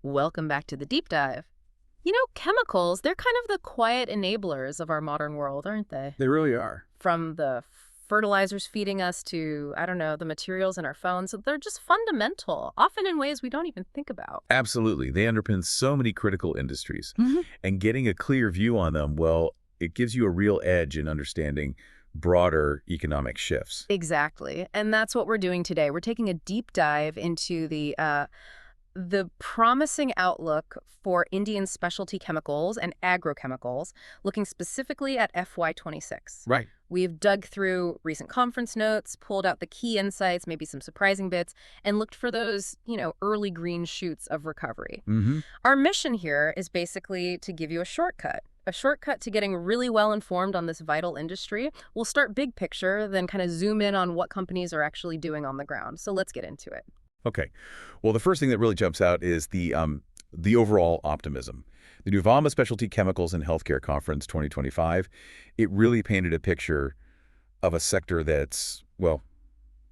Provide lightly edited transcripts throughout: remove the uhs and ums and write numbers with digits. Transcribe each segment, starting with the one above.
Welcome back to the deep dive. Chemicals, they're kind of the quiet enablers of our modern world, aren't they? They really are. From the fertilizers feeding us to, I don't know, the materials in our phones. They're just fundamental, often in ways we don't even think about. Absolutely. They underpin so many critical industries. Mhm. And getting a clear view on them, well, it gives you a real edge in understanding broader economic shifts. Exactly. And that's what we're doing today. We're taking a deep dive into the promising outlook for Indian specialty chemicals and agrochemicals, looking specifically at FY26. Right. We've dug through recent conference notes, pulled out the key insights, maybe some surprising bits, and looked for those, early green shoots of recovery. Mm-hmm. Our mission here is basically to give you a shortcut to getting really well informed on this vital industry. We'll start big picture, then kind of zoom in on what companies are actually doing on the ground. So let's get into it. Okay. Well, the first thing that really jumps out is the overall optimism. The Nuvama Specialty Chemicals and Healthcare Conference 2025, it really painted a picture of a sector that's, well,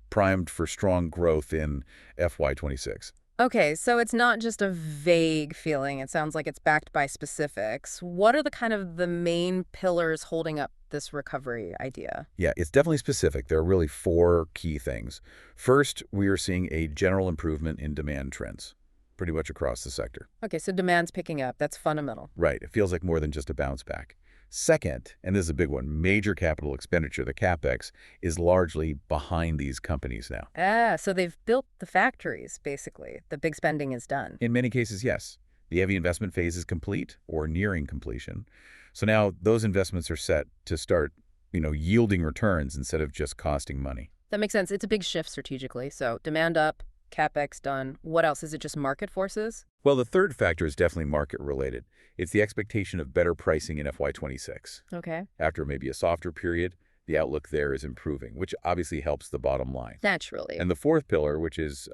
primed for strong growth in FY26. Okay, so it's not just a vague feeling. It sounds like it's backed by specifics. What are the main pillars holding up this recovery idea? Yeah, it's definitely specific. There are really four key things. First, we are seeing a general improvement in demand trends, pretty much across the sector. Okay, so demand's picking up. That's fundamental. Right. It feels like more than just a bounce back. Second, and this is a big one, major capital expenditure, the capex, is largely behind these companies now. So they've built the factories, basically. The big spending is done. In many cases, yes. The heavy investment phase is complete or nearing completion. So now those investments are set to start, yielding returns instead of just costing money. That makes sense. It's a big shift strategically. So demand up, capex done. What else? Is it just market forces? Well, the third factor is definitely market-related. It's the expectation of better pricing in FY26. Okay. After maybe a softer period, the outlook there is improving, which obviously helps the bottom line. Naturally. And the fourth pillar, which is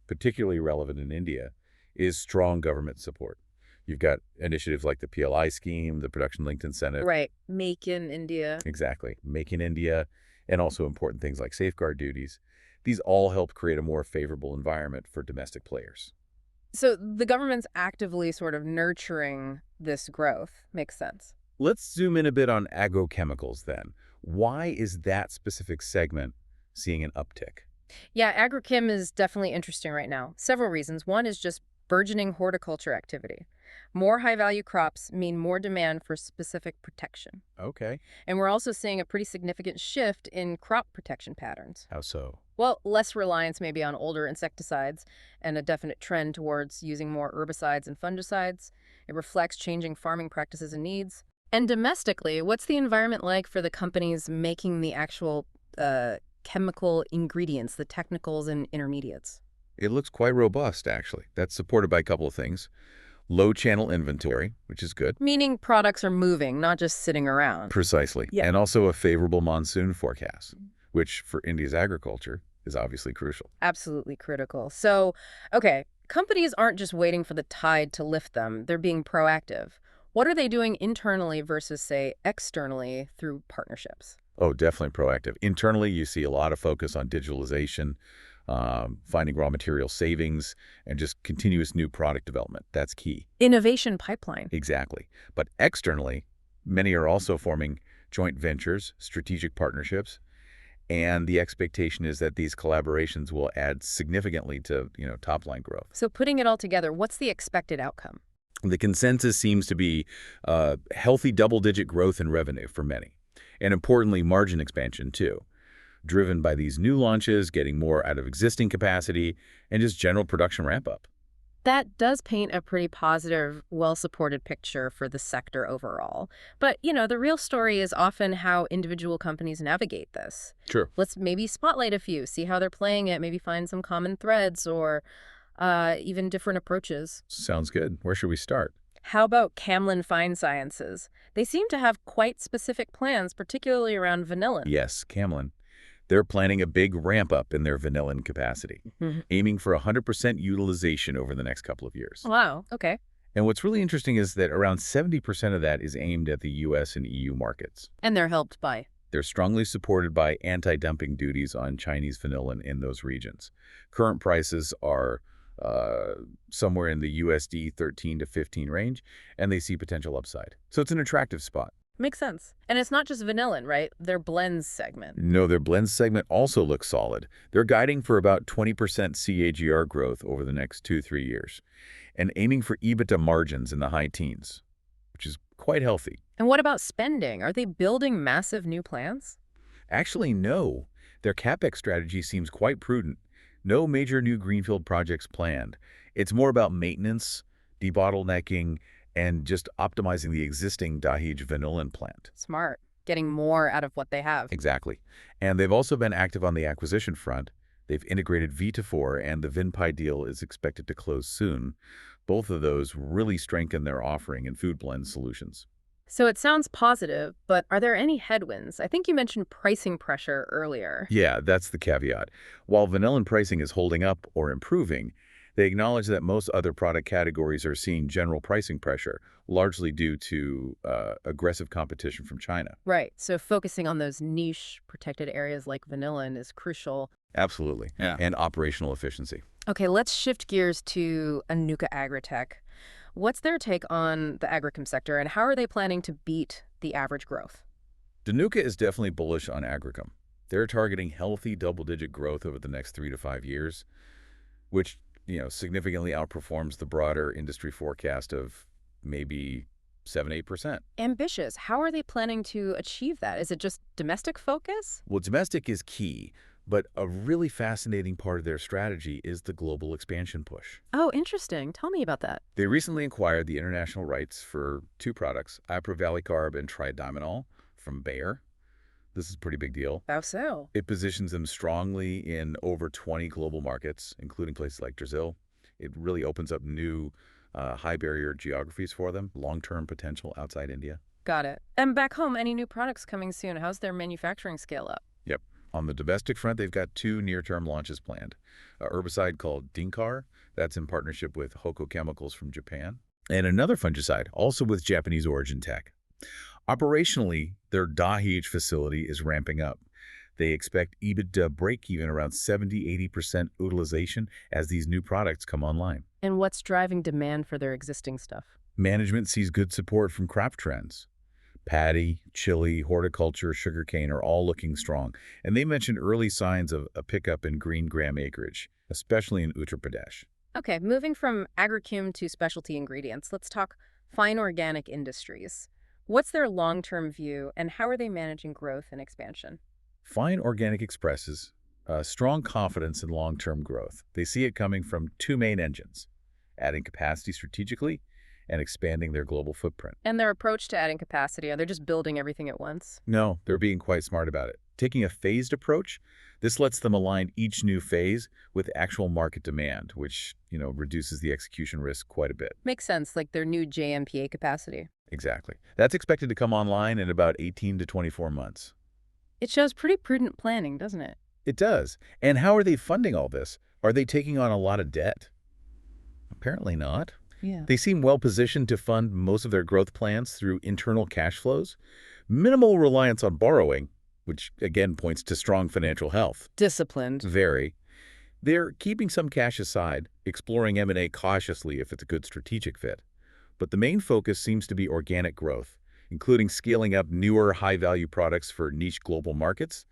particularly relevant in India, is strong government support. You've got initiatives like the PLI scheme, the Production-Linked Incentive. Right. Make in India. Exactly. Make in India, and also important things like safeguard duties. These all help create a more favorable environment for domestic players. So the government's actively sort of nurturing this growth. Makes sense. Let's zoom in a bit on agrochemicals then. Why is that specific segment seeing an uptick? Yeah, agrochem is definitely interesting right now. Several reasons. One is just burgeoning horticulture activity. More high-value crops mean more demand for specific protection. Okay. And we're also seeing a pretty significant shift in crop protection patterns. How so? Well, less reliance maybe on older insecticides and a definite trend towards using more herbicides and fungicides. It reflects changing farming practices and needs. And domestically, what's the environment like for the companies making the actual chemical ingredients, the technicals and intermediates? It looks quite robust, actually. That's supported by a couple of things. Low channel inventory, which is good. Meaning products are moving, not just sitting around. Precisely. Yeah. And also a favorable monsoon forecast, which for India's agriculture is obviously crucial. Absolutely critical. So, okay, companies aren't just waiting for the tide to lift them. They're being proactive. What are they doing internally versus, say, externally through partnerships? Oh, definitely proactive. Internally, you see a lot of focus on digitalization, finding raw material savings, and just continuous new product development. That's key. Innovation pipeline. Exactly. But externally, many are also forming joint ventures, strategic partnerships, and the expectation is that these collaborations will add significantly to, top-line growth. So putting it all together, what's the expected outcome? The consensus seems to be healthy double-digit growth in revenue for many, and importantly, margin expansion too, driven by these new launches, getting more out of existing capacity, and just general production ramp-up. That does paint a pretty positive, well-supported picture for the sector overall. But, the real story is often how individual companies navigate this. Sure. Let's maybe spotlight a few, see how they're playing it, maybe find some common threads or even different approaches. Sounds good. Where should we start? How about Camlin Fine Sciences? They seem to have quite specific plans, particularly around vanillin. Yes, Camlin. They're planning a big ramp-up in their vanillin capacity, aiming for 100% utilization over the next couple of years. Wow, okay. And what's really interesting is that around 70% of that is aimed at the U.S. and EU markets. And they're helped by? They're strongly supported by anti-dumping duties on Chinese vanillin in those regions. Current prices are uh, somewhere in the USD 13 to 15 range, and they see potential upside. So it's an attractive spot. Makes sense. And it's not just vanillin, right? Their blends segment. No, their blends segment also looks solid. They're guiding for about 20% CAGR growth over the next 2-3 years, and aiming for EBITDA margins in the high teens, which is quite healthy. And what about spending? Are they building massive new plants? Actually, no. Their capex strategy seems quite prudent. No major new greenfield projects planned. It's more about maintenance, debottlenecking, and just optimizing the existing Dahej vanillin plant. Smart. Getting more out of what they have. Exactly. And they've also been active on the acquisition front. They've integrated Vitafor, and the Vinpai deal is expected to close soon. Both of those really strengthen their offering in food blend solutions. So it sounds positive, but are there any headwinds? I think you mentioned pricing pressure earlier. Yeah, that's the caveat. While vanillin pricing is holding up or improving, they acknowledge that most other product categories are seeing general pricing pressure, largely due to aggressive competition from China. Right. So focusing on those niche protected areas like vanillin is crucial. Absolutely. Yeah. And operational efficiency. Okay, let's shift gears to Dhanuka Agritech. What's their take on the agrochem sector, and how are they planning to beat the average growth? Dhanuka is definitely bullish on agrochem. They're targeting healthy double-digit growth over the next 3 to 5 years, which, significantly outperforms the broader industry forecast of maybe 7-8%. Ambitious. How are they planning to achieve that? Is it just domestic focus? Well, domestic is key, but a really fascinating part of their strategy is the global expansion push. Oh, interesting. Tell me about that. They recently acquired the international rights for 2 products, iprovalicarb and tridimenol, from Bayer. This is a pretty big deal. How so? It positions them strongly in over 20 global markets, including places like Brazil. It really opens up new high-barrier geographies for them, long-term potential outside India. Got it. And back home, any new products coming soon? How's their manufacturing scale up? Yep. On the domestic front, they've got 2 near-term launches planned. A herbicide called Dinkar, that's in partnership with Hoko Chemicals from Japan, and another fungicide, also with Japanese origin tech. Operationally, their Dahej facility is ramping up. They expect EBITDA break-even around 70-80% utilization as these new products come online. And what's driving demand for their existing stuff? Management sees good support from crop trends. Paddy, chili, horticulture, sugarcane are all looking strong, and they mentioned early signs of a pickup in green gram acreage, especially in Uttar Pradesh. Okay, moving from agrochem to specialty ingredients, let's talk fine organic industries. What's their long-term view, and how are they managing growth and expansion? Fine Organic expresses strong confidence in long-term growth. They see it coming from 2 main engines, adding capacity strategically and expanding their global footprint. And their approach to adding capacity, are they just building everything at once? No, they're being quite smart about it. Taking a phased approach, this lets them align each new phase with actual market demand, which, reduces the execution risk quite a bit. Makes sense, like their new JMPA capacity. Exactly. That's expected to come online in about 18 to 24 months. It shows pretty prudent planning, doesn't it? It does. And how are they funding all this? Are they taking on a lot of debt? Apparently not. Yeah. They seem well positioned to fund most of their growth plans through internal cash flows, minimal reliance on borrowing, which again points to strong financial health. Disciplined. Very. They're keeping some cash aside, exploring M&A cautiously if it's a good strategic fit. But the main focus seems to be organic growth, including scaling up newer high-value products for niche global markets,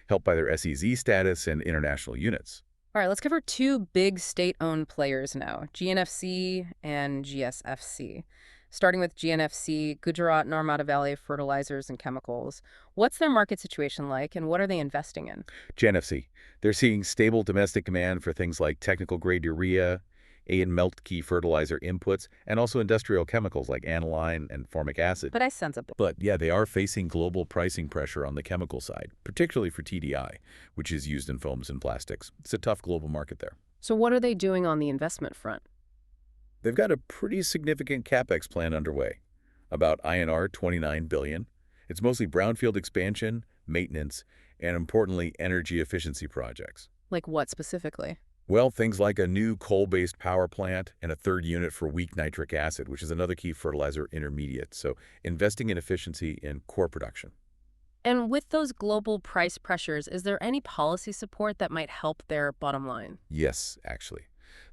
helped by their SEZ status and international units. All right, let's cover 2 big state-owned players now, GNFC and GSFC. Starting with GNFC, Gujarat Narmada Valley Fertilizers and Chemicals. What's their market situation like, and what are they investing in? GNFC, they're seeing stable domestic demand for things like technical-grade urea, A and melt key fertilizer inputs, and also industrial chemicals like aniline and formic acid. But I sense a bit. But yeah, they are facing global pricing pressure on the chemical side, particularly for TDI, which is used in foams and plastics. It's a tough global market there. So what are they doing on the investment front? They've got a pretty significant capex plan underway, about INR 29 billion. It's mostly brownfield expansion, maintenance, and importantly, energy efficiency projects. Like what specifically? Well, things like a new coal-based power plant and a 3rd unit for weak nitric acid, which is another key fertilizer intermediate. So investing in efficiency in core production. And with those global price pressures, is there any policy support that might help their bottom line? Yes, actually.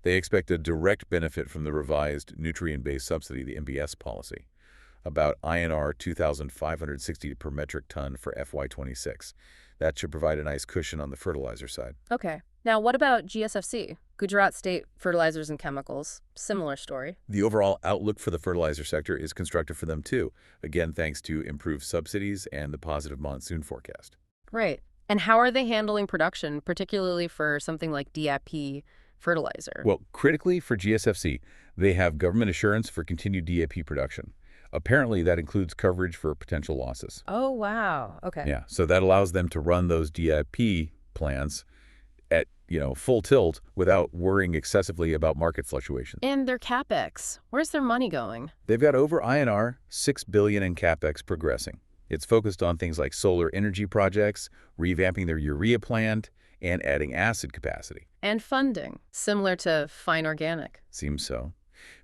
They expect a direct benefit from the revised nutrient-based subsidy, the NBS policy, about INR 2,560 per metric ton for FY26. That should provide a nice cushion on the fertilizer side. Okay. Now, what about GSFC? Gujarat State Fertilizers and Chemicals. Similar story. The overall outlook for the fertilizer sector is constructive for them too, again thanks to improved subsidies and the positive monsoon forecast. Right. And how are they handling production, particularly for something like DAP fertilizer? Well, critically for GSFC, they have government assurance for continued DAP production. Apparently, that includes coverage for potential losses. Oh, wow. Okay. Yeah, so that allows them to run those DAP plants at, full tilt without worrying excessively about market fluctuations. And their capex, where's their money going? They've got over INR 6 billion in capex progressing. It's focused on things like solar energy projects, revamping their urea plant, and adding acid capacity. And funding, similar to Fine Organic. Seems so.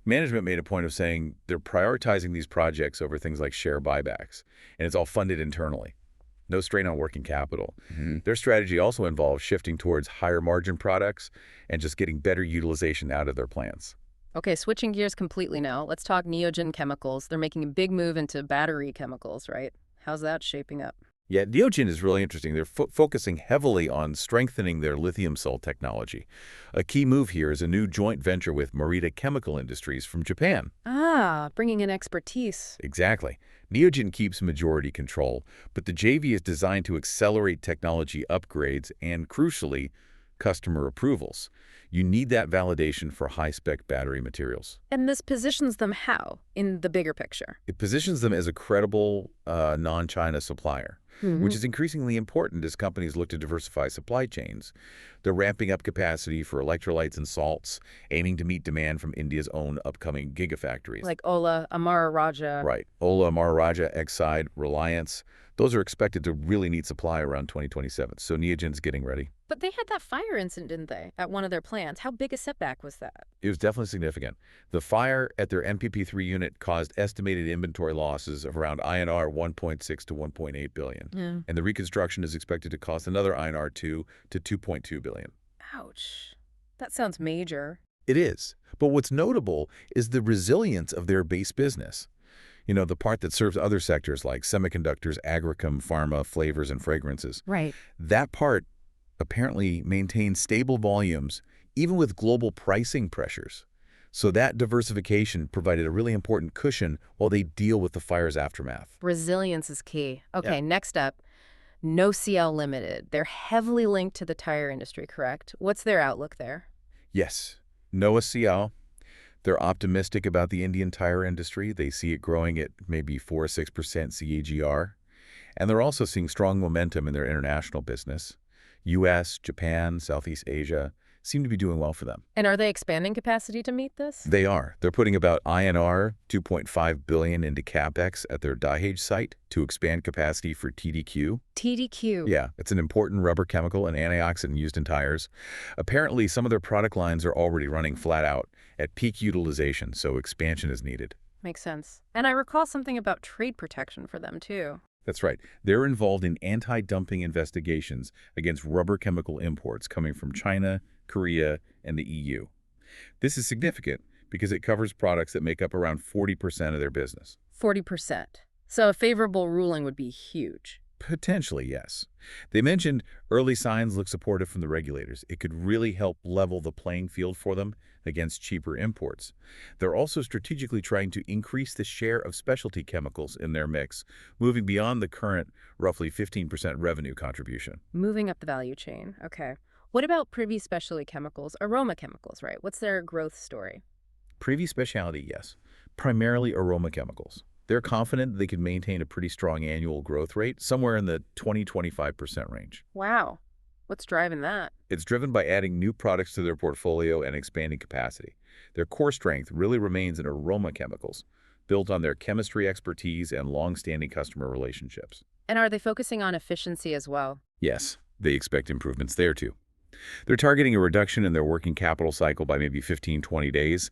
Management made a point of saying they're prioritizing these projects over things like share buybacks, and it's all funded internally. No strain on working capital. Their strategy also involves shifting towards higher margin products and just getting better utilization out of their plants. Okay, switching gears completely now. Let's talk Neogen Chemicals. They're making a big move into battery chemicals, right? How's that shaping up? Yeah, Neogen is really interesting. They're focusing heavily on strengthening their lithium cell technology. A key move here is a new joint venture with Morita Chemical Industries from Japan. Ah, bringing in expertise. Exactly. Neogen keeps majority control, but the JV is designed to accelerate technology upgrades and, crucially, customer approvals. You need that validation for high-spec battery materials. And this positions them how in the bigger picture? It positions them as a credible non-China supplier, which is increasingly important as companies look to diversify supply chains. They're ramping up capacity for electrolytes and salts, aiming to meet demand from India's own upcoming gigafactories. Like Ola, Amara Raja. Right. Ola, Amara Raja, Exide, Reliance. Those are expected to really need supply around 2027, so Neogen's getting ready. But they had that fire incident, didn't they, at one of their plants? How big a setback was that? It was definitely significant. The fire at their MPP3 unit caused estimated inventory losses of around INR 1.6 to 1.8 billion. Yeah. And the reconstruction is expected to cost another INR 2 to 2.2 billion. Ouch. That sounds major. It is. But what's notable is the resilience of their base business. The part that serves other sectors like semiconductors, agrochem, pharma, flavors, and fragrances. Right. That part apparently maintains stable volumes, even with global pricing pressures. So that diversification provided a really important cushion while they deal with the fire's aftermath. Resilience is key. Okay, Yeah. next up, NOCIL Limited. They're heavily linked to the tire industry, correct? What's their outlook there? Yes, NOCIL. They're optimistic about the Indian tire industry. They see it growing at maybe 4 or 6% CAGR. And they're also seeing strong momentum in their international business. U.S., Japan, Southeast Asia seem to be doing well for them. And are they expanding capacity to meet this? They are. They're putting about INR 2.5 billion into capex at their Dahej site to expand capacity for TDQ. TDQ. Yeah, it's an important rubber chemical and antioxidant used in tires. Apparently, some of their product lines are already running flat out at peak utilization, so expansion is needed. Makes sense. And I recall something about trade protection for them, too. That's right. They're involved in anti-dumping investigations against rubber chemical imports coming from China, Korea, and the EU. This is significant because it covers products that make up around 40% of their business. 40%. So a favorable ruling would be huge. Potentially, yes. They mentioned early signs look supportive from the regulators. It could really help level the playing field for them against cheaper imports. They're also strategically trying to increase the share of specialty chemicals in their mix, moving beyond the current roughly 15% revenue contribution. Moving up the value chain. Okay. What about Privi Specialty Chemicals? Aroma chemicals, right? What's their growth story? Privi Speciality, yes. Primarily aroma chemicals. They're confident they can maintain a pretty strong annual growth rate, somewhere in the 20–25% range. Wow. What's driving that? It's driven by adding new products to their portfolio and expanding capacity. Their core strength really remains in aroma chemicals, built on their chemistry expertise and long-standing customer relationships. And are they focusing on efficiency as well? Yes, they expect improvements there too. They're targeting a reduction in their working capital cycle by maybe 15–20 days,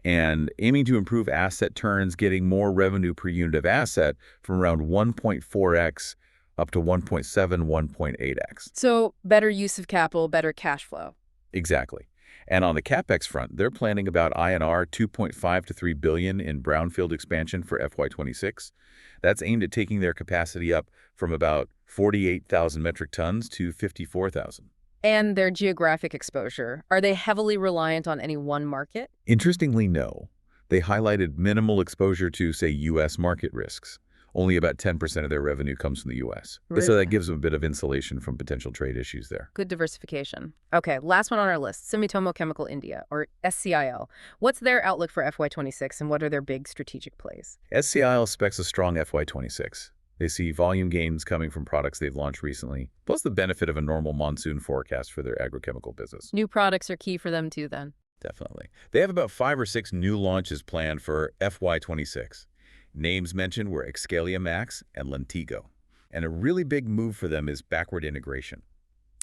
and aiming to improve asset turns, getting more revenue per unit of asset from around 1.4x up to 1.7, 1.8x. So better use of capital, better cash flow. Exactly. And on the capex front, they're planning about INR 2.5 to 3 billion in brownfield expansion for FY26. That's aimed at taking their capacity up from about 48,000 metric tons to 54,000. And their geographic exposure, are they heavily reliant on any one market? Interestingly, no. They highlighted minimal exposure to, say, U.S. market risks. Only about 10% of their revenue comes from the U.S. So that gives them a bit of insulation from potential trade issues there. Good diversification. Okay, last one on our list, Sumitomo Chemical India, or SCIL. What's their outlook for FY26 and what are their big strategic plays? SCIL expects a strong FY26. They see volume gains coming from products they've launched recently, plus the benefit of a normal monsoon forecast for their agrochemical business. New products are key for them too, then. Definitely. They have about 5 or 6 new launches planned for FY26. Names mentioned were Excalia Max and Lentigo. And a really big move for them is backward integration.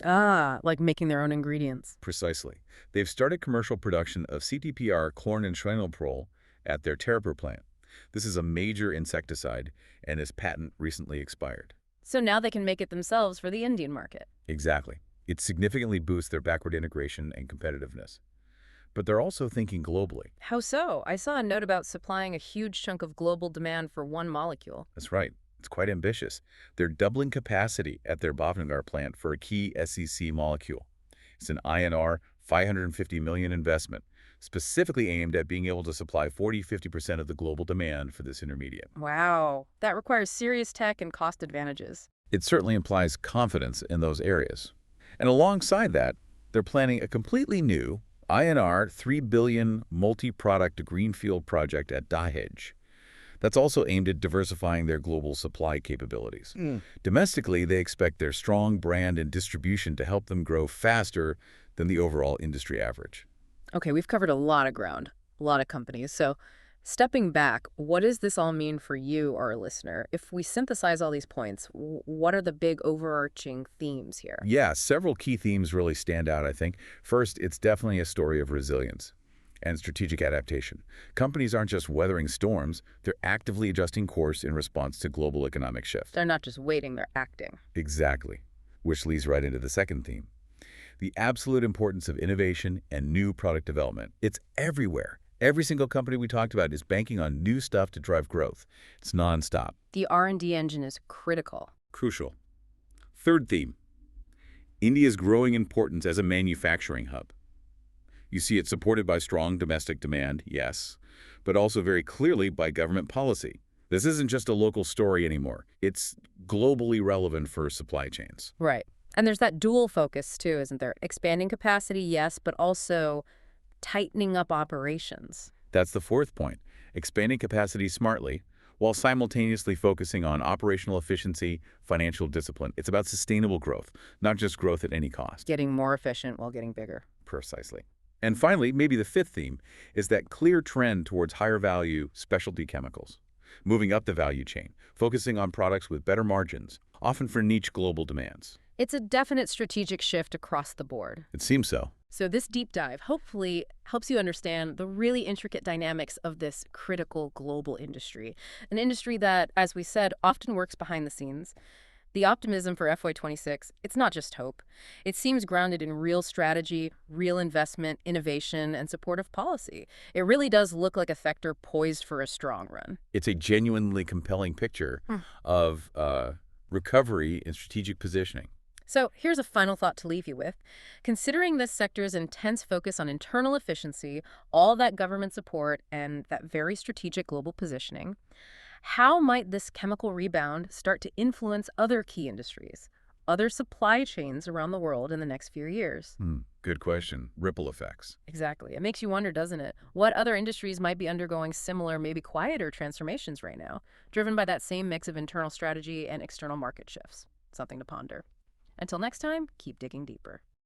Ah, like making their own ingredients. Precisely. They've started commercial production of CTPR corn and Schwenoprol at their Tyre plant. This is a major insecticide, and its patent recently expired. So now they can make it themselves for the Indian market. Exactly. It significantly boosts their backward integration and competitiveness. But they're also thinking globally. How so? I saw a note about supplying a huge chunk of global demand for one molecule. That's right. It's quite ambitious. They're doubling capacity at their Bhavnagar plant for a key SEC molecule. It's an INR 550 million investment, specifically aimed at being able to supply 40–50% of the global demand for this intermediate. Wow, that requires serious tech and cost advantages. It certainly implies confidence in those areas. And alongside that, they're planning a completely new INR 3 billion multi-product greenfield project at Dahej. That's also aimed at diversifying their global supply capabilities. Domestically, they expect their strong brand and distribution to help them grow faster than the overall industry average. Okay, we've covered a lot of ground, a lot of companies. So stepping back, what does this all mean for you, our listener? If we synthesize all these points, what are the big overarching themes here? Yeah, several key themes really stand out, I think. First, it's definitely a story of resilience and strategic adaptation. Companies aren't just weathering storms, they're actively adjusting course in response to global economic shift. They're not just waiting, they're acting. Exactly, which leads right into the second theme. The absolute importance of innovation and new product development. It's everywhere. Every single company we talked about is banking on new stuff to drive growth. It's nonstop. The R&D engine is critical. Crucial. Third theme. India's growing importance as a manufacturing hub. You see it supported by strong domestic demand, yes, but also very clearly by government policy. This isn't just a local story anymore. It's globally relevant for supply chains. Right. And there's that dual focus too, isn't there? Expanding capacity, yes, but also tightening up operations. That's the fourth point. Expanding capacity smartly while simultaneously focusing on operational efficiency, financial discipline. It's about sustainable growth, not just growth at any cost. Getting more efficient while getting bigger. Precisely. And finally, maybe the fifth theme is that clear trend towards higher value specialty chemicals. Moving up the value chain, focusing on products with better margins, often for niche global demands. It's a definite strategic shift across the board. It seems so. So this deep dive hopefully helps you understand the really intricate dynamics of this critical global industry. An industry that, as we said, often works behind the scenes. The optimism for FY26, it's not just hope. It seems grounded in real strategy, real investment, innovation, and supportive policy. It really does look like a sector poised for a strong run. It's a genuinely compelling picture of recovery and strategic positioning. So here's a final thought to leave you with. Considering this sector's intense focus on internal efficiency, all that government support, and that very strategic global positioning, how might this chemical rebound start to influence other key industries, other supply chains around the world in the next few years? Good question. Ripple effects. Exactly. It makes you wonder, doesn't it? What other industries might be undergoing similar, maybe quieter transformations right now, driven by that same mix of internal strategy and external market shifts? Something to ponder. Until next time, keep digging deeper.